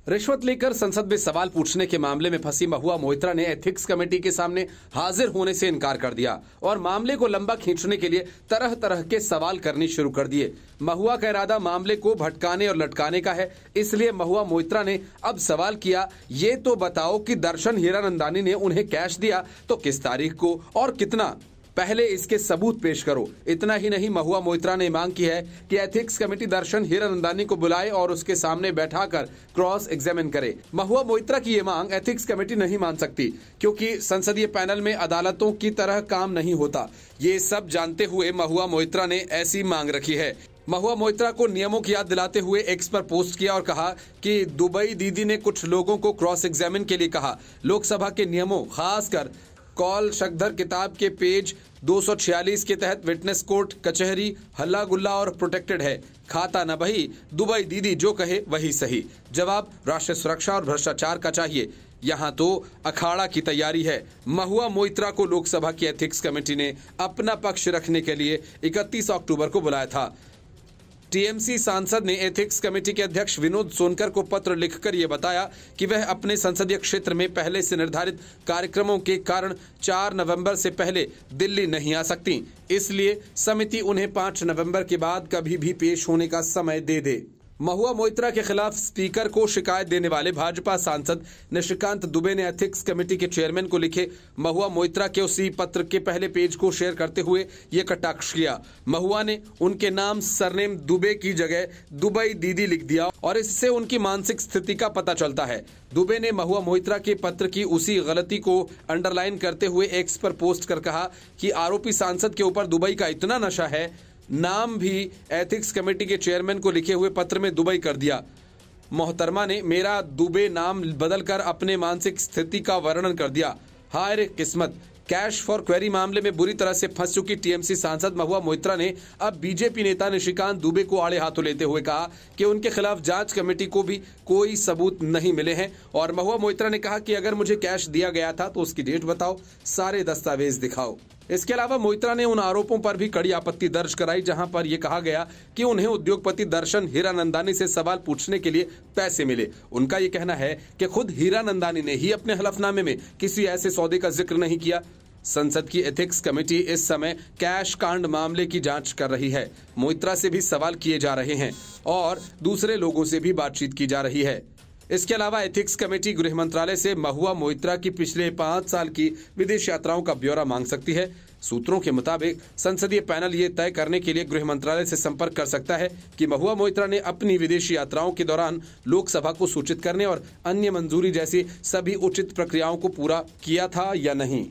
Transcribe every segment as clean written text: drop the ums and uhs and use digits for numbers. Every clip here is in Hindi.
रिश्वत लेकर संसद में सवाल पूछने के मामले में फंसी महुआ मोइत्रा ने एथिक्स कमेटी के सामने हाजिर होने से इनकार कर दिया और मामले को लंबा खींचने के लिए तरह तरह के सवाल करने शुरू कर दिए। महुआ का इरादा मामले को भटकाने और लटकाने का है, इसलिए महुआ मोइत्रा ने अब सवाल किया, ये तो बताओ कि दर्शन हीरानंदानी ने उन्हें कैश दिया तो किस तारीख को और कितना, पहले इसके सबूत पेश करो। इतना ही नहीं, महुआ मोइत्रा ने मांग की है कि एथिक्स कमेटी दर्शन हीरानंदानी को बुलाए और उसके सामने बैठाकर क्रॉस एग्जामिन करे। महुआ मोइत्रा की ये मांग एथिक्स कमेटी नहीं मान सकती, क्योंकि संसदीय पैनल में अदालतों की तरह काम नहीं होता। ये सब जानते हुए महुआ मोइत्रा ने ऐसी मांग रखी है। महुआ मोइत्रा को नियमों की याद दिलाते हुए एक्स पर पोस्ट किया और कहा कि दुबई दीदी ने कुछ लोगों को क्रॉस एग्जामिन के लिए कहा। लोकसभा के नियमों, खासकर कौल शक्धर किताब के पेज 246 के तहत विटनेस कोर्ट, कचहरी, हल्ला गुल्ला और प्रोटेक्टेड है। खाता न बही, दुबई दीदी जो कहे वही सही। जवाब राष्ट्रीय सुरक्षा और भ्रष्टाचार का चाहिए। यहाँ तो अखाड़ा की तैयारी है। महुआ मोइत्रा को लोकसभा की एथिक्स कमेटी ने अपना पक्ष रखने के लिए 31 अक्टूबर को बुलाया था। टीएमसी सांसद ने एथिक्स कमेटी के अध्यक्ष विनोद सोनकर को पत्र लिखकर यह बताया कि वह अपने संसदीय क्षेत्र में पहले से निर्धारित कार्यक्रमों के कारण 4 नवंबर से पहले दिल्ली नहीं आ सकती, इसलिए समिति उन्हें 5 नवंबर के बाद कभी भी पेश होने का समय दे दे। महुआ मोइत्रा के खिलाफ स्पीकर को शिकायत देने वाले भाजपा सांसद निशिकांत दुबे ने एथिक्स कमेटी के चेयरमैन को लिखे महुआ मोइत्रा के उसी पत्र के पहले पेज को शेयर करते हुए ये कटाक्ष किया। महुआ ने उनके नाम सरनेम दुबे की जगह दुबई दीदी लिख दिया और इससे उनकी मानसिक स्थिति का पता चलता है। दुबे ने महुआ मोइत्रा के पत्र की उसी गलती को अंडरलाइन करते हुए एक्स पर पोस्ट कर कहा कि आरोपी सांसद के ऊपर दुबई का इतना नशा है, नाम भी एथिक्स कमेटी के चेयरमैन को लिखे हुए पत्र में दुबई कर दिया। मोहतरमा ने मेरा दुबे नाम बदलकर अपने मानसिक स्थिति का वर्णन कर दिया। हाय रे किस्मत। कैश फॉर क्वेरी मामले में बुरी तरह से फंस चुकी टीएमसी सांसद महुआ मोइत्रा ने अब बीजेपी नेता निशिकांत दुबे को आड़े हाथों लेते हुए कहा कि उनके खिलाफ जांच कमेटी को भी कोई सबूत नहीं मिले हैं। और महुआ मोइत्रा ने कहा कि अगर मुझे कैश दिया गया था तो उसकी डेट बताओ, सारे दस्तावेज दिखाओ। इसके अलावा मोइत्रा ने उन आरोपों पर भी कड़ी आपत्ति दर्ज कराई जहां पर यह कहा गया कि उन्हें उद्योगपति दर्शन हीरानंदानी से सवाल पूछने के लिए पैसे मिले। उनका यह कहना है कि खुद हीरानंदानी ने ही अपने हलफनामे में किसी ऐसे सौदे का जिक्र नहीं किया। संसद की एथिक्स कमेटी इस समय कैश कांड मामले की जांच कर रही है। मोइत्रा से भी सवाल किए जा रहे हैं और दूसरे लोगों से भी बातचीत की जा रही है। इसके अलावा एथिक्स कमेटी गृह मंत्रालय से महुआ मोइत्रा की पिछले 5 साल की विदेश यात्राओं का ब्यौरा मांग सकती है। सूत्रों के मुताबिक संसदीय पैनल ये तय करने के लिए गृह मंत्रालय से संपर्क कर सकता है कि महुआ मोइत्रा ने अपनी विदेशी यात्राओं के दौरान लोकसभा को सूचित करने और अन्य मंजूरी जैसी सभी उचित प्रक्रियाओं को पूरा किया था या नहीं।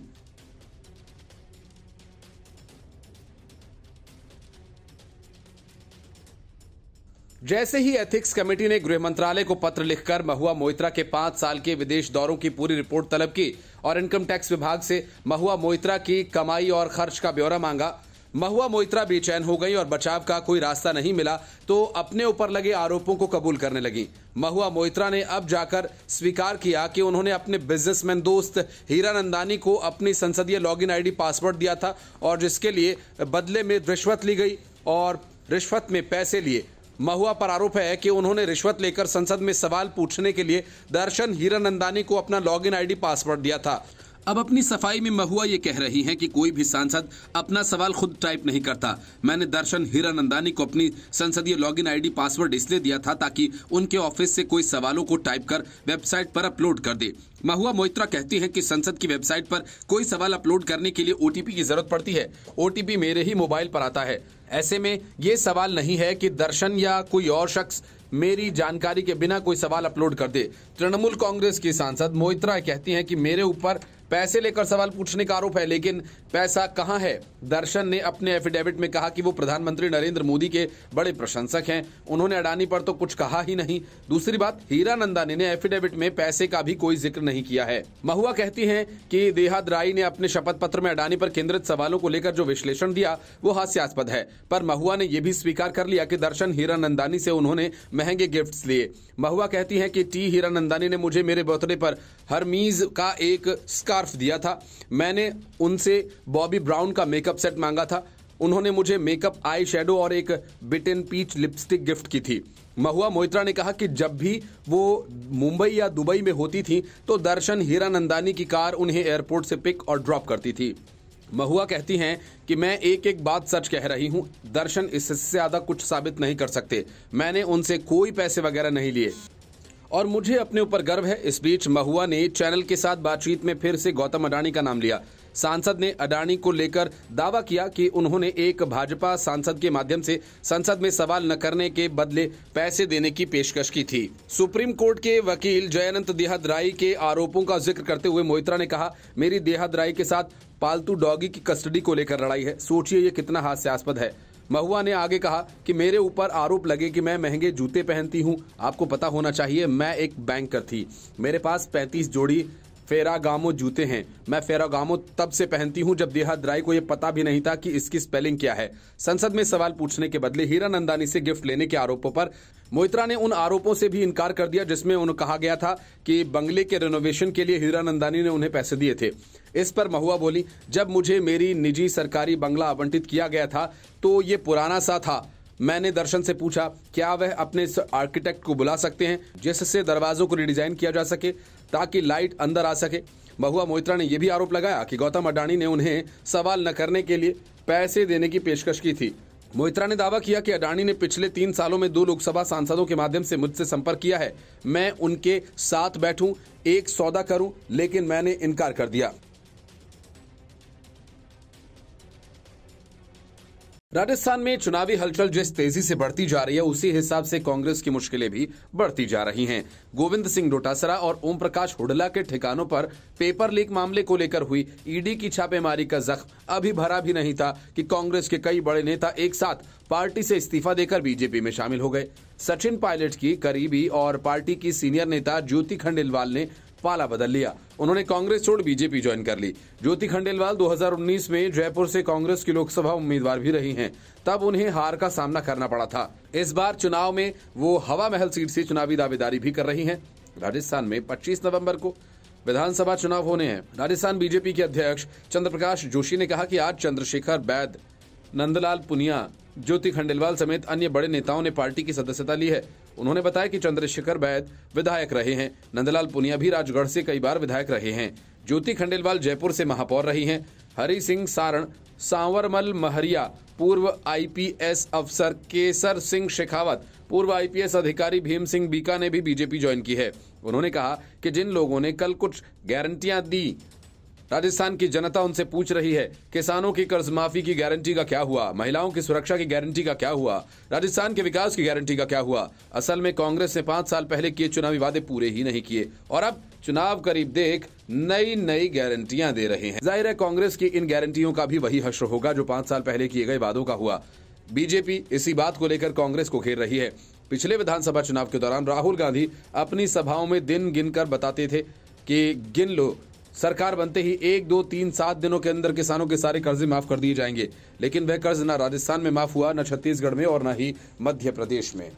जैसे ही एथिक्स कमेटी ने गृह मंत्रालय को पत्र लिखकर महुआ मोइत्रा के 5 साल के विदेश दौरों की पूरी रिपोर्ट तलब की और इनकम टैक्स विभाग से महुआ मोइत्रा की कमाई और खर्च का ब्यौरा मांगा, महुआ मोइत्रा बेचैन हो गई और बचाव का कोई रास्ता नहीं मिला तो अपने ऊपर लगे आरोपों को कबूल करने लगी। महुआ मोइत्रा ने अब जाकर स्वीकार किया कि उन्होंने अपने बिजनेसमैन दोस्त हीरानंदानी को अपनी संसदीय लॉगिन आईडी पासवर्ड दिया था और जिसके लिए बदले में रिश्वत ली गई और रिश्वत में पैसे लिए। महुआ पर आरोप है कि उन्होंने रिश्वत लेकर संसद में सवाल पूछने के लिए दर्शन हीरानंदानी को अपना लॉगिन आईडी पासवर्ड दिया था। अब अपनी सफाई में महुआ ये कह रही हैं कि कोई भी सांसद अपना सवाल खुद टाइप नहीं करता। मैंने दर्शन हीरानंदानी को अपनी संसदीय लॉगिन आईडी पासवर्ड इसलिए दिया था ताकि उनके ऑफिस से कोई सवालों को टाइप कर वेबसाइट पर अपलोड कर दे। महुआ मोइत्रा कहती हैं कि संसद की वेबसाइट पर कोई सवाल अपलोड करने के लिए ओटीपी की जरूरत पड़ती है। ओटीपी मेरे ही मोबाइल पर आता है। ऐसे में ये सवाल नहीं है कि दर्शन या कोई और शख्स मेरी जानकारी के बिना कोई सवाल अपलोड कर दे। तृणमूल कांग्रेस की सांसद मोइत्रा कहती हैं कि मेरे ऊपर पैसे लेकर सवाल पूछने का आरोप है, लेकिन पैसा कहां है। दर्शन ने अपने एफिडेविट में कहा कि वो प्रधानमंत्री नरेंद्र मोदी के बड़े प्रशंसक हैं, उन्होंने अडानी पर तो कुछ कहा ही नहीं। दूसरी बात, हीरानंदानी ने एफिडेविट में पैसे का भी कोई जिक्र नहीं किया है। महुआ कहती हैं कि देहाद राय ने अपने शपथ पत्र में अडानी पर केंद्रित सवालों को लेकर जो विश्लेषण दिया वो हास्यास्पद है, पर महुआ ने यह भी स्वीकार कर लिया कि दर्शन हीरानंदानी से उन्होंने महंगे गिफ्ट्स लिए। महुआ कहती हैं कि टी हीरानंदानी ने मुझे मेरे बर्थडे पर हरमीज का एक स्कार्फ दिया था। मैंने उनसे बॉबी ब्राउन का मेकअप सेट मांगा था। उन्होंने मुझे मेकअप, आई शेडो और एक बिटेन पीच लिपस्टिक गिफ्ट की थी। महुआ मोइत्रा ने कहा कि जब भी वो मुंबई या दुबई में होती थी तो दर्शन हीरानंदानी की कार उन्हें एयरपोर्ट से पिक और ड्रॉप करती थी। महुआ कहती हैं कि मैं एक एक बात सच कह रही हूं, दर्शन इससे ज्यादा कुछ साबित नहीं कर सकते। मैंने उनसे कोई पैसे वगैरह नहीं लिए और मुझे अपने ऊपर गर्व है। इस बीच महुआ ने चैनल के साथ बातचीत में फिर से गौतम अडानी का नाम लिया। सांसद ने अडानी को लेकर दावा किया कि उन्होंने एक भाजपा सांसद के माध्यम से संसद में सवाल न करने के बदले पैसे देने की पेशकश की थी। सुप्रीम कोर्ट के वकील जयंत देहदराई के आरोपों का जिक्र करते हुए मोइत्रा ने कहा, मेरी देहदराई के साथ पालतू डॉगी की कस्टडी को लेकर लड़ाई है। सोचिए ये कितना हास्यास्पद है। महुआ ने आगे कहा कि मेरे ऊपर आरोप लगे कि मैं महंगे जूते पहनती हूं। आपको पता होना चाहिए मैं एक बैंकर थी। मेरे पास 35 जोड़ी फेरागामो जूते हैं। मैं फेरागामो तब से पहनती हूं जब देहदराई को यह पता भी नहीं था कि इसकी स्पेलिंग क्या है। संसद में सवाल पूछने के बदले हीरानंदानी से गिफ्ट लेने के आरोपों पर मोइत्रा ने उन आरोपों से भी इनकार कर दिया जिसमें उन्हें कहा गया था कि बंगले के रेनोवेशन के लिए हीरानंदानी ने उन्हें पैसे दिए थे। इस पर महुआ बोली, जब मुझे मेरी निजी सरकारी बंगला आवंटित किया गया था तो ये पुराना सा था। मैंने दर्शन से पूछा क्या वह अपने आर्किटेक्ट को बुला सकते हैं जिससे दरवाजों को रिडिजाइन किया जा सके ताकि लाइट अंदर आ सके। महुआ मोइत्रा ने यह भी आरोप लगाया कि गौतम अडानी ने उन्हें सवाल न करने के लिए पैसे देने की पेशकश की थी। मोइत्रा ने दावा किया कि अडानी ने पिछले 3 सालों में 2 लोकसभा सांसदों के माध्यम से मुझसे संपर्क किया है। मैं उनके साथ बैठूं, एक सौदा करूं, लेकिन मैंने इनकार कर दिया। राजस्थान में चुनावी हलचल जिस तेजी से बढ़ती जा रही है उसी हिसाब से कांग्रेस की मुश्किलें भी बढ़ती जा रही हैं। गोविंद सिंह डोटासरा और ओम प्रकाश हुड्डा के ठिकानों पर पेपर लीक मामले को लेकर हुई ईडी की छापेमारी का जख्म अभी भरा भी नहीं था कि कांग्रेस के कई बड़े नेता एक साथ पार्टी से इस्तीफा देकर बीजेपी में शामिल हो गए। सचिन पायलट की करीबी और पार्टी की सीनियर नेता ज्योति खंडेलवाल ने पाला बदल लिया। उन्होंने कांग्रेस छोड़ बीजेपी ज्वाइन कर ली। ज्योति खंडेलवाल 2019 में जयपुर से कांग्रेस की लोकसभा उम्मीदवार भी रही हैं। तब उन्हें हार का सामना करना पड़ा था। इस बार चुनाव में वो हवा महल सीट से चुनावी दावेदारी भी कर रही हैं। राजस्थान में 25 नवंबर को विधानसभा चुनाव होने हैं। राजस्थान बीजेपी के अध्यक्ष चंद्रप्रकाश जोशी ने कहा कि आज चंद्रशेखर बैद, नंदलाल पुनिया, ज्योति खंडेलवाल समेत अन्य बड़े नेताओं ने पार्टी की सदस्यता ली है। उन्होंने बताया कि चंद्रशेखर बैद विधायक रहे हैं। नंदलाल पुनिया भी राजगढ़ से कई बार विधायक रहे हैं। ज्योति खंडेलवाल जयपुर से महापौर रही हैं। हरि सिंह सारण, सांवरमल महरिया, पूर्व आईपीएस अफसर केसर सिंह शेखावत, पूर्व आईपीएस अधिकारी भीम सिंह बीका ने भी बीजेपी ज्वाइन की है। उन्होंने कहा कि जिन लोगों ने कल कुछ गारंटियां दी, राजस्थान की जनता उनसे पूछ रही है किसानों की कर्ज माफी की गारंटी का क्या हुआ, महिलाओं की सुरक्षा की गारंटी का क्या हुआ, राजस्थान के विकास की गारंटी का क्या हुआ। असल में कांग्रेस ने 5 साल पहले किए चुनावी वादे पूरे ही नहीं किए और अब चुनाव करीब देख नई नई गारंटियां दे रहे हैं। जाहिर है कांग्रेस की इन गारंटियों का भी वही हश्र होगा जो 5 साल पहले किए गए वादों का हुआ। बीजेपी इसी बात को लेकर कांग्रेस को घेर रही है। पिछले विधानसभा चुनाव के दौरान राहुल गांधी अपनी सभाओं में दिन गिनकर बताते थे कि गिन लो, सरकार बनते ही 1, 2, 3, 7 दिनों के अंदर किसानों के सारे कर्जे माफ कर दिए जाएंगे। लेकिन वह कर्ज न राजस्थान में माफ हुआ, न छत्तीसगढ़ में और न ही मध्य प्रदेश में।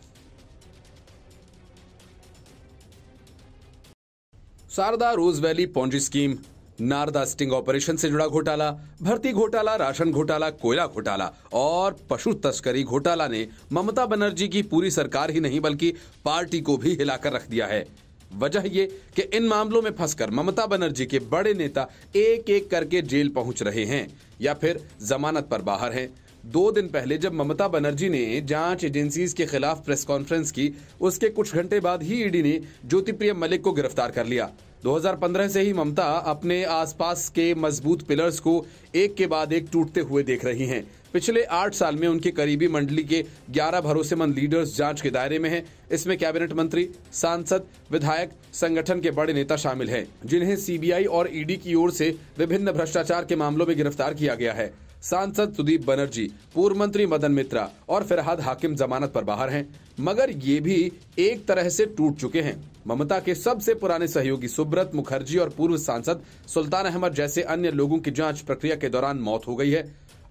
Saradha Rose Valley ponzi scheme, Narada sting operation से जुड़ा घोटाला, भर्ती घोटाला, राशन घोटाला, कोयला घोटाला और पशु तस्करी घोटाला ने ममता बनर्जी की पूरी सरकार ही नहीं बल्कि पार्टी को भी हिलाकर रख दिया है। वजह ये कि इन मामलों में फंसकर ममता बनर्जी के बड़े नेता एक एक करके जेल पहुंच रहे हैं या फिर जमानत पर बाहर हैं। 2 दिन पहले जब ममता बनर्जी ने जांच एजेंसीज के खिलाफ प्रेस कॉन्फ्रेंस की, उसके कुछ घंटे बाद ही ईडी ने ज्योतिप्रिय मलिक को गिरफ्तार कर लिया। 2015 से ही ममता अपने आसपास के मजबूत पिलर्स को एक के बाद एक टूटते हुए देख रही हैं। पिछले 8 साल में उनकी करीबी मंडली के 11 भरोसेमंद लीडर्स जांच के दायरे में हैं। इसमें कैबिनेट मंत्री, सांसद, विधायक, संगठन के बड़े नेता शामिल हैं, जिन्हें सीबीआई और ईडी की ओर से विभिन्न भ्रष्टाचार के मामलों में गिरफ्तार किया गया है। सांसद सुदीप बनर्जी, पूर्व मंत्री मदन मित्रा और फिरहाद हाकिम जमानत पर बाहर हैं, मगर ये भी एक तरह से टूट चुके हैं। ममता के सबसे पुराने सहयोगी सुब्रत मुखर्जी और पूर्व सांसद सुल्तान अहमद जैसे अन्य लोगों की जांच प्रक्रिया के दौरान मौत हो गई है।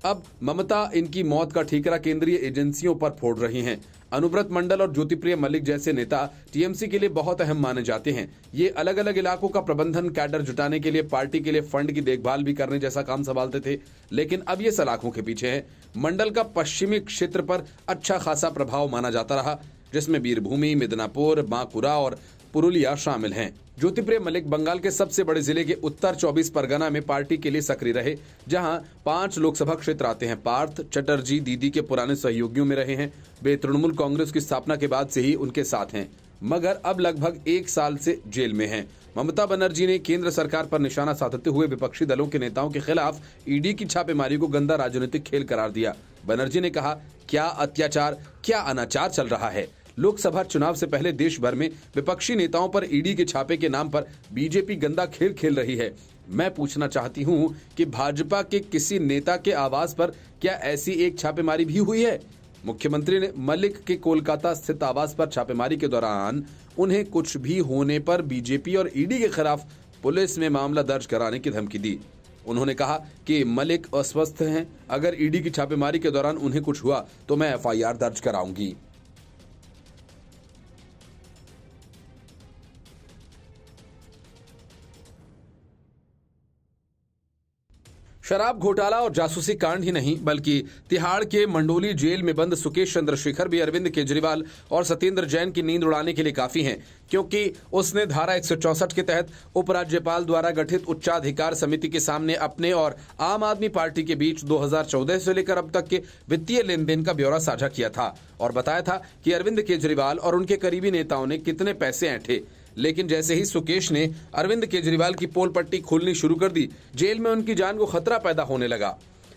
अब ममता इनकी मौत का ठीकरा केंद्रीय एजेंसियों पर फोड़ रही हैं। अनुव्रत मंडल और ज्योतिप्रिय मलिक जैसे नेता टीएमसी के लिए बहुत अहम माने जाते हैं। ये अलग अलग इलाकों का प्रबंधन, कैडर जुटाने के लिए, पार्टी के लिए फंड की देखभाल भी करने जैसा काम संभालते थे, लेकिन अब ये सलाखों के पीछे है। मंडल का पश्चिमी क्षेत्र पर अच्छा खासा प्रभाव माना जाता रहा, जिसमें बीरभूमि, मिदनापुर, बांकुरा और पुरुलिया शामिल हैं। ज्योतिप्रिय मलिक बंगाल के सबसे बड़े जिले के उत्तर 24 परगना में पार्टी के लिए सक्रिय रहे, जहां 5 लोकसभा क्षेत्र आते हैं। पार्थ चटर्जी दीदी के पुराने सहयोगियों में रहे हैं। वे तृणमूल कांग्रेस की स्थापना के बाद से ही उनके साथ हैं, मगर अब लगभग 1 साल से जेल में हैं। ममता बनर्जी ने केंद्र सरकार पर निशाना साधते हुए विपक्षी दलों के नेताओं के खिलाफ ईडी की छापेमारी को गंदा राजनीतिक खेल करार दिया। बनर्जी ने कहा, क्या अत्याचार, क्या अनाचार चल रहा है। लोकसभा चुनाव से पहले देश भर में विपक्षी नेताओं पर ईडी के छापे के नाम पर बीजेपी गंदा खेल खेल रही है। मैं पूछना चाहती हूं कि भाजपा के किसी नेता के आवास पर क्या ऐसी एक छापेमारी भी हुई है। मुख्यमंत्री ने मलिक के कोलकाता स्थित आवास पर छापेमारी के दौरान उन्हें कुछ भी होने पर बीजेपी और ईडी के खिलाफ पुलिस में मामला दर्ज कराने की धमकी दी। उन्होंने कहा कि मलिक अस्वस्थ हैं, अगर ईडी की छापेमारी के दौरान उन्हें कुछ हुआ तो मैं एफआईआर दर्ज कराऊंगी। शराब घोटाला और जासूसी कांड ही नहीं बल्कि तिहाड़ के मंडोली जेल में बंद सुकेश चंद्रशेखर भी अरविंद केजरीवाल और सत्येंद्र जैन की नींद उड़ाने के लिए काफी हैं, क्योंकि उसने धारा 164 के तहत उपराज्यपाल द्वारा गठित उच्चाधिकार समिति के सामने अपने और आम आदमी पार्टी के बीच 2014 से लेकर अब तक के वित्तीय लेन देन का ब्यौरा साझा किया था और बताया था कि अरविंद केजरीवाल और उनके करीबी नेताओं ने कितने पैसे ऐंठे। लेकिन जैसे ही सुकेश ने अरविंद केजरीवाल की पोल पट्टी खोलनी शुरू कर दी, जेल में उनकी जान को खतरा पैदा होने लगा,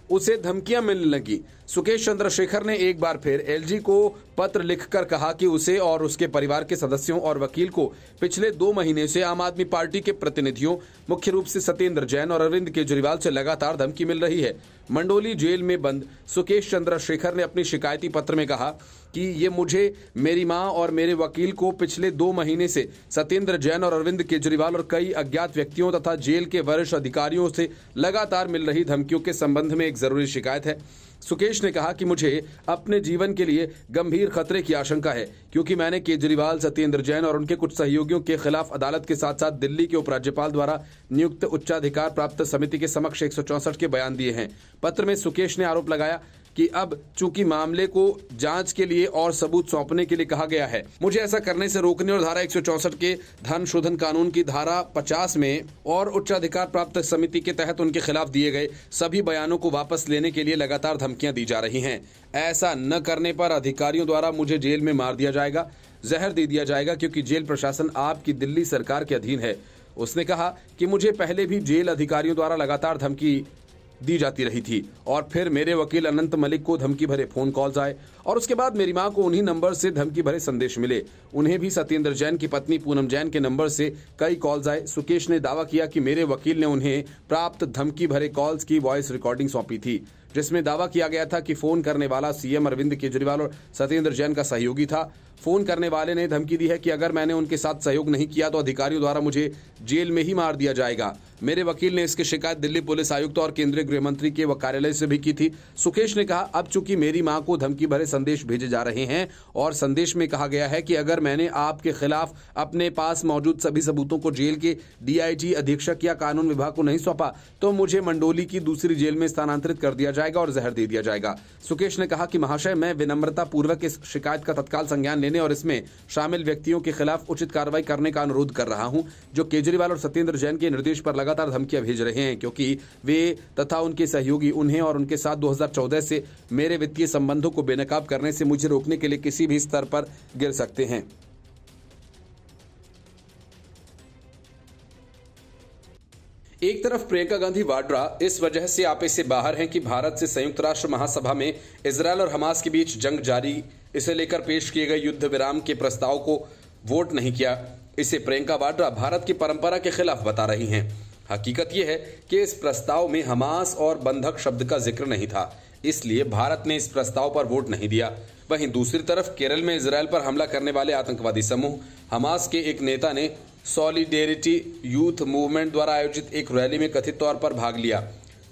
उसे धमकियां मिलने लगी। सुकेश चंद्रशेखर ने एक बार फिर एलजी को पत्र लिखकर कहा कि उसे और उसके परिवार के सदस्यों और वकील को पिछले 2 महीने से आम आदमी पार्टी के प्रतिनिधियों, मुख्य रूप से सत्येंद्र जैन और अरविंद केजरीवाल से लगातार धमकी मिल रही है। मंडोली जेल में बंद सुकेश चंद्रशेखर ने अपनी शिकायती पत्र में कहा कि ये मुझे, मेरी मां और मेरे वकील को पिछले 2 महीने से सत्येंद्र जैन और अरविंद केजरीवाल और कई अज्ञात व्यक्तियों तथा जेल के वरिष्ठ अधिकारियों से लगातार मिल रही धमकियों के संबंध में एक जरूरी शिकायत है। सुकेश ने कहा कि मुझे अपने जीवन के लिए गंभीर खतरे की आशंका है, क्योंकि मैंने केजरीवाल, सत्येंद्र जैन और उनके कुछ सहयोगियों के खिलाफ अदालत के साथ साथ दिल्ली के उपराज्यपाल द्वारा नियुक्त उच्चाधिकार प्राप्त समिति के समक्ष 164 के बयान दिए हैं। पत्र में सुकेश ने आरोप लगाया कि अब चूंकि मामले को जांच के लिए और सबूत सौंपने के लिए कहा गया है, मुझे ऐसा करने से रोकने और धारा 164 के धन शोधन कानून की धारा 50 में और उच्चाधिकार प्राप्त समिति के तहत उनके खिलाफ दिए गए सभी बयानों को वापस लेने के लिए लगातार धमकियां दी जा रही हैं। ऐसा न करने पर अधिकारियों द्वारा मुझे जेल में मार दिया जाएगा, जहर दे दिया जाएगा, क्योंकि जेल प्रशासन आपकी दिल्ली सरकार के अधीन है। उसने कहा कि मुझे पहले भी जेल अधिकारियों द्वारा लगातार धमकी दी जाती रही थी और फिर मेरे वकील अनंत मलिक को धमकी भरे फोन कॉल्स आए और उसके बाद मेरी मां को उन्हीं नंबर से धमकी भरे संदेश मिले। उन्हें भी सत्येंद्र जैन की पत्नी पूनम जैन के नंबर से कई कॉल्स आए। सुकेश ने दावा किया कि मेरे वकील ने उन्हें प्राप्त धमकी भरे कॉल्स की वॉइस रिकॉर्डिंग सौंपी थी, जिसमें दावा किया गया था कि फोन करने वाला सीएम अरविंद केजरीवाल और सत्येंद्र जैन का सहयोगी था। फोन करने वाले ने धमकी दी है कि अगर मैंने उनके साथ सहयोग नहीं किया तो अधिकारियों द्वारा मुझे जेल में ही मार दिया जाएगा। मेरे वकील ने इसकी शिकायत दिल्ली पुलिस आयुक्त और केंद्रीय गृह मंत्री के कार्यालय से भी की थी। सुकेश ने कहा, अब चूंकि मेरी मां को धमकी भरे संदेश भेजे जा रहे हैं और संदेश में कहा गया है कि अगर मैंने आपके खिलाफ अपने पास मौजूद सभी सबूतों को जेल के डीआईजी अधीक्षक या कानून विभाग को नहीं सौंपा तो मुझे मंडोली की दूसरी जेल में स्थानांतरित कर दिया जाएगा और जहर दे दिया जाएगा। सुकेश ने कहा कि महाशय, मैं विनम्रता पूर्वक इस शिकायत का तत्काल संज्ञान लेने और इसमें शामिल व्यक्तियों के खिलाफ उचित कार्रवाई करने का अनुरोध कर रहा हूं, जो केजरीवाल और सत्येंद्र जैन के निर्देश पर लगातार धमकियां भेज रहे हैं, क्योंकि वे तथा उनके सहयोगी उन्हें और उनके साथ 2014 से मेरे वित्तीय संबंधों को बेनकाब करने से मुझे रोकने के लिए किसी भी स्तर पर गिर सकते हैं। एक तरफ प्रियंका गांधी वाड्रा इस वजह से आपे से बाहर हैं कि भारत से संयुक्त राष्ट्र महासभा में इजरायल और हमास के बीच जंग जारी, इसे लेकर पेश किए गए युद्ध विराम के प्रस्ताव को वोट नहीं किया। इसे प्रियंका वाड्रा भारत की परंपरा के खिलाफ बता रही हैं। हकीकत यह है कि इस प्रस्ताव में हमास और बंधक शब्द का जिक्र नहीं था, इसलिए भारत ने इस प्रस्ताव पर वोट नहीं दिया। वहीं दूसरी तरफ केरल में इजरायल पर हमला करने वाले आतंकवादी समूह हमास के एक नेता ने सॉलिडेरिटी यूथ मूवमेंट द्वारा आयोजित एक रैली में कथित तौर पर भाग लिया।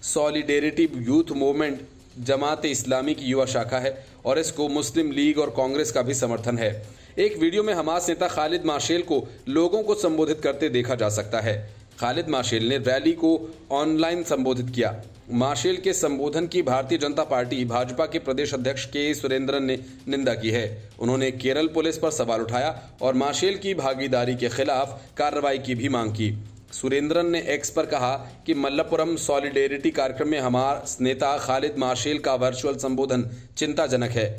Solidarity youth movement Jamaat Islami की युवा शाखा है और इसको मुस्लिम लीग और कांग्रेस का भी समर्थन है। एक वीडियो में हमास नेता खालिद माशेल को लोगों को संबोधित करते देखा जा सकता है। खालिद माशेल ने रैली को ऑनलाइन संबोधित किया। मार्शेल के संबोधन की भारतीय जनता पार्टी भाजपा के प्रदेश अध्यक्ष के सुरेंद्रन ने निंदा की है। उन्होंने केरल पुलिस पर सवाल उठाया और मार्शेल की भागीदारी के खिलाफ कार्रवाई की भी मांग की। सुरेंद्रन ने एक्स पर कहा कि मल्लपुरम सॉलिडेरिटी कार्यक्रम में हमारे नेता खालिद मार्शेल का वर्चुअल संबोधन चिंताजनक है।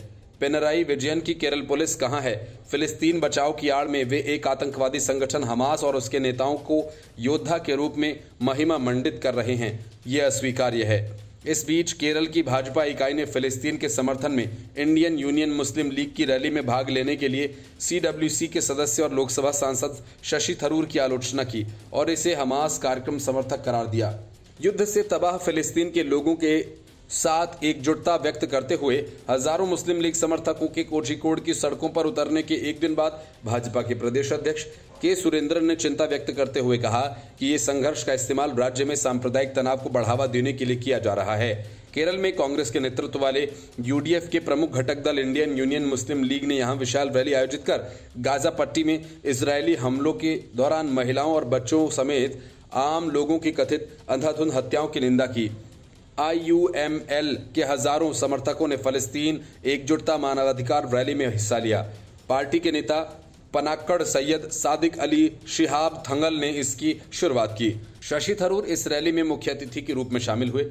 पिनराई विजयन की केरल पुलिस कहां है? फिलिस्तीन बचाओ की आड़ में वे एक आतंकवादी संगठन हमास और उसके नेताओं को योद्धा के रूप में महिमा मंडित कर रहे हैं। यह अस्वीकार्य है। इस बीच केरल की भाजपा इकाई ने फिलिस्तीन के समर्थन में इंडियन यूनियन मुस्लिम लीग की रैली में भाग लेने के लिए CWC के सदस्य और लोकसभा सांसद शशि थरूर की आलोचना की और इसे हमास कार्यक्रम समर्थक करार दिया। युद्ध से तबाह फिलिस्तीन के लोगों के साथ एकजुटता व्यक्त करते हुए हजारों मुस्लिम लीग समर्थकों के कोझिकोड की सड़कों पर उतरने के एक दिन बाद भाजपा के प्रदेश अध्यक्ष के सुरेंद्रन ने चिंता व्यक्त करते हुए कहा कि ये संघर्ष का इस्तेमाल राज्य में सांप्रदायिक तनाव को बढ़ावा देने के लिए किया जा रहा है। केरल में कांग्रेस के नेतृत्व वाले UDF के प्रमुख घटक दल इंडियन यूनियन मुस्लिम लीग ने यहां विशाल रैली आयोजित कर गाजा पट्टी में इजरायली हमलों के दौरान महिलाओं और बच्चों समेत आम लोगों की कथित अंधाधुंध हत्याओं की निंदा की। IUML के हजारों समर्थकों ने फलस्तीन एकजुटता मानवाधिकार रैली में हिस्सा लिया। पार्टी के नेता पनाक्कड़ सैयद सादिक अली शिहाब थंगल ने इसकी शुरुआत की। शशि थरूर इस रैली में मुख्य अतिथि के रूप में शामिल हुए।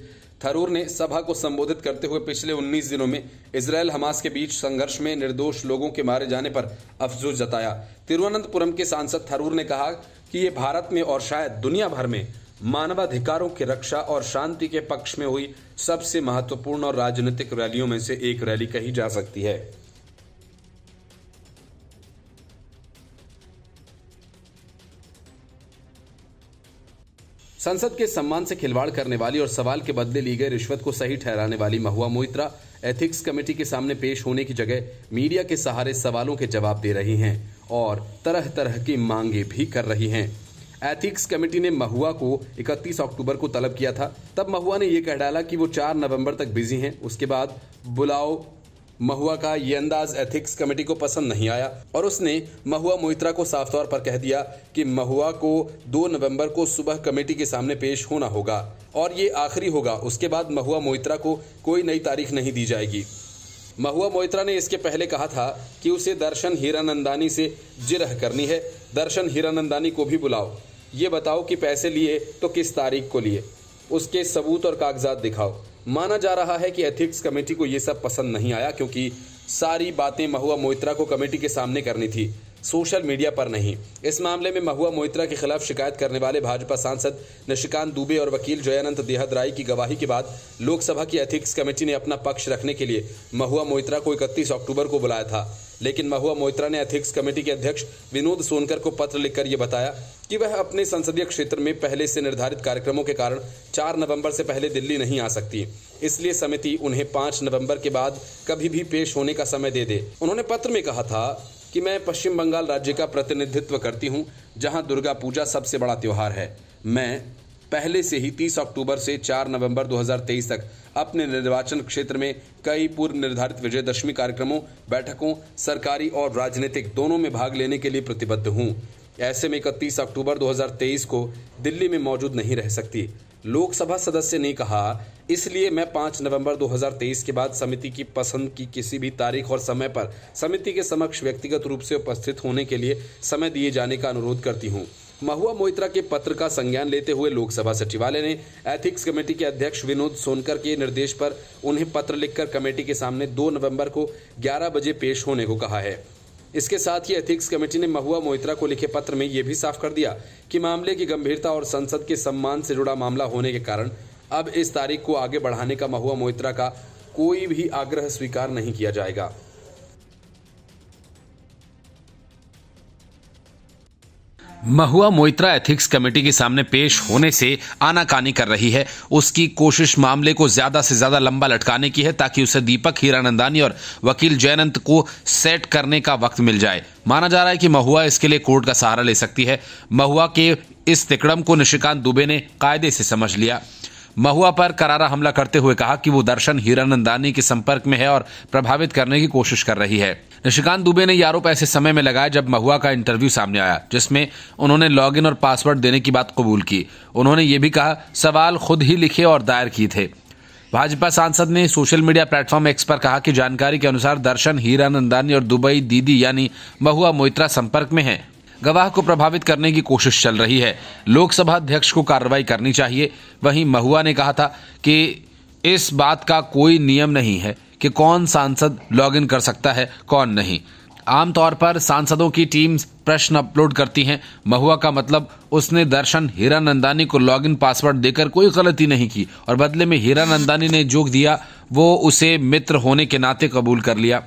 थरूर ने सभा को संबोधित करते हुए पिछले 19 दिनों में इजरायल हमास के बीच संघर्ष में निर्दोष लोगों के मारे जाने पर अफसोस जताया। तिरुवनंतपुरम के सांसद थरूर ने कहा कि ये भारत में और शायद दुनिया भर में मानवाधिकारों की रक्षा और शांति के पक्ष में हुई सबसे महत्वपूर्ण और राजनीतिक रैलियों में से एक रैली कही जा सकती है। संसद के सम्मान से खिलवाड़ करने वाली और सवाल के बदले ली गई रिश्वत को सही ठहराने वाली महुआ मोइत्रा एथिक्स कमेटी के सामने पेश होने की जगह मीडिया के सहारे सवालों के जवाब दे रही हैं और तरह तरह की मांगे भी कर रही हैं। एथिक्स कमेटी ने महुआ को 31 अक्टूबर को तलब किया था। तब महुआ ने यह कह डाला कि वो 4 नवंबर तक बिजी हैं। उसके बाद बुलाओ महुआ का ये अंदाज एथिक्स कमेटी को पसंद नहीं आया और उसने महुआ मोइत्रा को साफ तौर पर कह दिया कि महुआ को 2 नवंबर को सुबह कमेटी के सामने पेश होना होगा और ये आखिरी होगा। उसके बाद महुआ मोइत्रा को कोई नई तारीख नहीं दी जाएगी। महुआ मोइत्रा ने इसके पहले कहा था कि उसे दर्शन हीरानंदानी से जिरह करनी है। दर्शन हीरानंदानी को भी बुलाओ, ये बताओ कि पैसे लिए तो किस तारीख को लिए, उसके सबूत और कागजात दिखाओ। माना जा रहा है कि एथिक्स कमेटी को ये सब पसंद नहीं आया क्योंकि सारी बातें महुआ मोइत्रा को कमेटी के सामने करनी थी, सोशल मीडिया पर नहीं। इस मामले में महुआ मोइत्रा के खिलाफ शिकायत करने वाले भाजपा सांसद निशिकांत दुबे और वकील जयानंद देहदराई की गवाही के बाद लोकसभा की एथिक्स कमेटी ने अपना पक्ष रखने के लिए महुआ मोइत्रा को 31 अक्टूबर को बुलाया था। लेकिन महुआ मोइत्रा ने एथिक्स कमेटी के अध्यक्ष विनोद सोनकर को पत्र लिखकर यह बताया कि वह अपने संसदीय क्षेत्र में पहले से निर्धारित कार्यक्रमों के कारण 4 नवंबर से पहले दिल्ली नहीं आ सकती, इसलिए समिति उन्हें 5 नवंबर के बाद कभी भी पेश होने का समय दे दे। उन्होंने पत्र में कहा था कि मैं पश्चिम बंगाल राज्य का प्रतिनिधित्व करती हूं, जहां दुर्गा पूजा सबसे बड़ा त्योहार है। मैं पहले से ही 30 अक्टूबर से 4 नवंबर 2023 तक अपने निर्वाचन क्षेत्र में कई पूर्व निर्धारित विजयदशमी कार्यक्रमों, बैठकों, सरकारी और राजनीतिक दोनों में भाग लेने के लिए प्रतिबद्ध हूं। ऐसे में 31 अक्टूबर 2023 को दिल्ली में मौजूद नहीं रह सकती। लोकसभा सदस्य ने कहा, इसलिए मैं 5 नवंबर 2023 के बाद समिति की पसंद की किसी भी तारीख और समय पर समिति के समक्ष व्यक्तिगत रूप से उपस्थित होने के लिए समय दिए जाने का अनुरोध करती हूं। महुआ मोइत्रा के पत्र का संज्ञान लेते हुए लोकसभा सचिवालय ने एथिक्स कमेटी के अध्यक्ष विनोद सोनकर के निर्देश पर उन्हें पत्र लिखकर कमेटी के सामने 2 नवंबर को 11 बजे पेश होने को कहा है। इसके साथ ही एथिक्स कमेटी ने महुआ मोइत्रा को लिखे पत्र में यह भी साफ कर दिया कि मामले की गंभीरता और संसद के सम्मान से जुड़ा मामला होने के कारण अब इस तारीख को आगे बढ़ाने का महुआ मोइत्रा का कोई भी आग्रह स्वीकार नहीं किया जाएगा। महुआ मोइत्रा एथिक्स कमेटी के सामने पेश होने से आनाकानी कर रही है। उसकी कोशिश मामले को ज्यादा से ज्यादा लंबा लटकाने की है ताकि उसे दीपक हीरानंदानी और वकील जयनंत को सेट करने का वक्त मिल जाए। माना जा रहा है कि महुआ इसके लिए कोर्ट का सहारा ले सकती है। महुआ के इस तिकड़म को निशिकांत दुबे ने कायदे से समझ लिया। महुआ पर करारा हमला करते हुए कहा कि वो दर्शन हीरानंदानी के संपर्क में है और प्रभावित करने की कोशिश कर रही है। निशिकांत दुबे ने ये आरोप ऐसे समय में लगाया जब महुआ का इंटरव्यू सामने आया, जिसमें उन्होंने लॉगिन और पासवर्ड देने की बात कबूल की। उन्होंने ये भी कहा सवाल खुद ही लिखे और दायर किए थे। भाजपा सांसद ने सोशल मीडिया प्लेटफॉर्म एक्स पर कहा कि जानकारी के अनुसार दर्शन हीरानंदानी और दुबई दीदी यानी महुआ मोइत्रा संपर्क में हैं। गवाह को प्रभावित करने की कोशिश चल रही है। लोकसभा अध्यक्ष को कार्रवाई करनी चाहिए। वहीं महुआ ने कहा था कि इस बात का कोई नियम नहीं है कि कौन सांसद लॉगिन कर सकता है कौन नहीं। आमतौर पर सांसदों की टीम प्रश्न अपलोड करती हैं। महुआ का मतलब उसने दर्शन हीरानंदानी को लॉगिन पासवर्ड देकर कोई गलती नहीं की और बदले में हीरानंदानी ने जो दिया वो उसे मित्र होने के नाते कबूल कर लिया।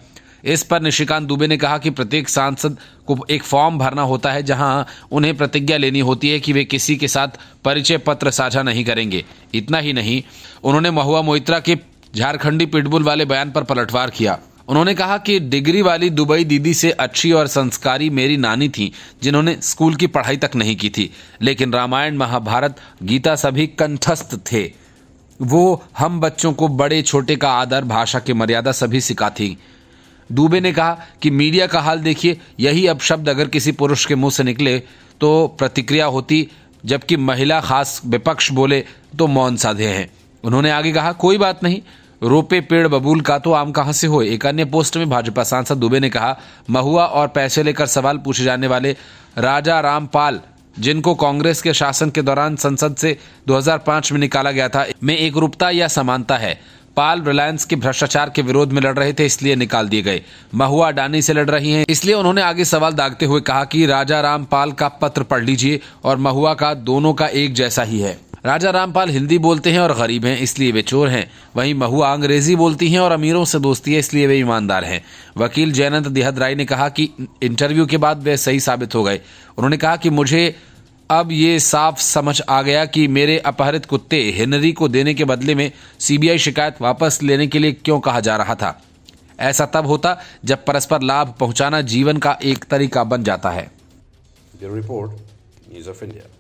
इस पर निशिकांत दुबे ने कहा कि प्रत्येक सांसद को एक फॉर्म भरना होता है जहां उन्हें प्रतिज्ञा लेनी होती है कि वे किसी के साथ परिचय पत्र साझा नहीं करेंगे। इतना ही नहीं, उन्होंने महुआ मोइत्रा के झारखंडी पिटबुल वाले बयान पर पलटवार किया। उन्होंने कहा कि डिग्री वाली दुबई दीदी से अच्छी और संस्कारी मेरी नानी थी, जिन्होंने स्कूल की पढ़ाई तक नहीं की थी, लेकिन रामायण महाभारत गीता सभी कंठस्थ थे। वो हम बच्चों को बड़े छोटे का आदर, भाषा की मर्यादा सभी सिखाती। दुबे ने कहा कि मीडिया का हाल देखिए, यही अब शब्द अगर किसी पुरुष के मुंह से निकले तो प्रतिक्रिया होती, जबकि महिला खास विपक्ष बोले तो मौन साधे हैं। उन्होंने आगे कहा कोई बात नहीं, रोपे पेड़ बबूल का तो आम कहां से होए। एक अन्य पोस्ट में भाजपा सांसद दुबे ने कहा महुआ और पैसे लेकर सवाल पूछे जाने वाले राजा रामपाल, जिनको कांग्रेस के शासन के दौरान संसद से 2005 में निकाला गया था, में एकरूपता या समानता है। पाल रिलायंस के भ्रष्टाचार के विरोध में लड़ रहे थे, इसलिए निकाल दिए गए। महुआ अडानी से लड़ रही हैं, इसलिए उन्होंने आगे सवाल दागते हुए कहा कि राजा रामपाल का पत्र पढ़ लीजिए और महुआ का, दोनों का एक जैसा ही है। राजा रामपाल हिंदी बोलते हैं और गरीब हैं, इसलिए वे चोर हैं। वहीं महुआ अंग्रेजी बोलती हैं और अमीरों से दोस्ती है, इसलिए वे ईमानदार हैं। वकील जयनंत देहद राय ने कहा कि इंटरव्यू के बाद वे सही साबित हो गए। उन्होंने कहा कि मुझे अब ये साफ समझ आ गया कि मेरे अपहरित कुत्ते हेनरी को देने के बदले में सीबीआई शिकायत वापस लेने के लिए क्यों कहा जा रहा था। ऐसा तब होता जब परस्पर लाभ पहुंचाना जीवन का एक तरीका बन जाता है। Bureau report, news of India.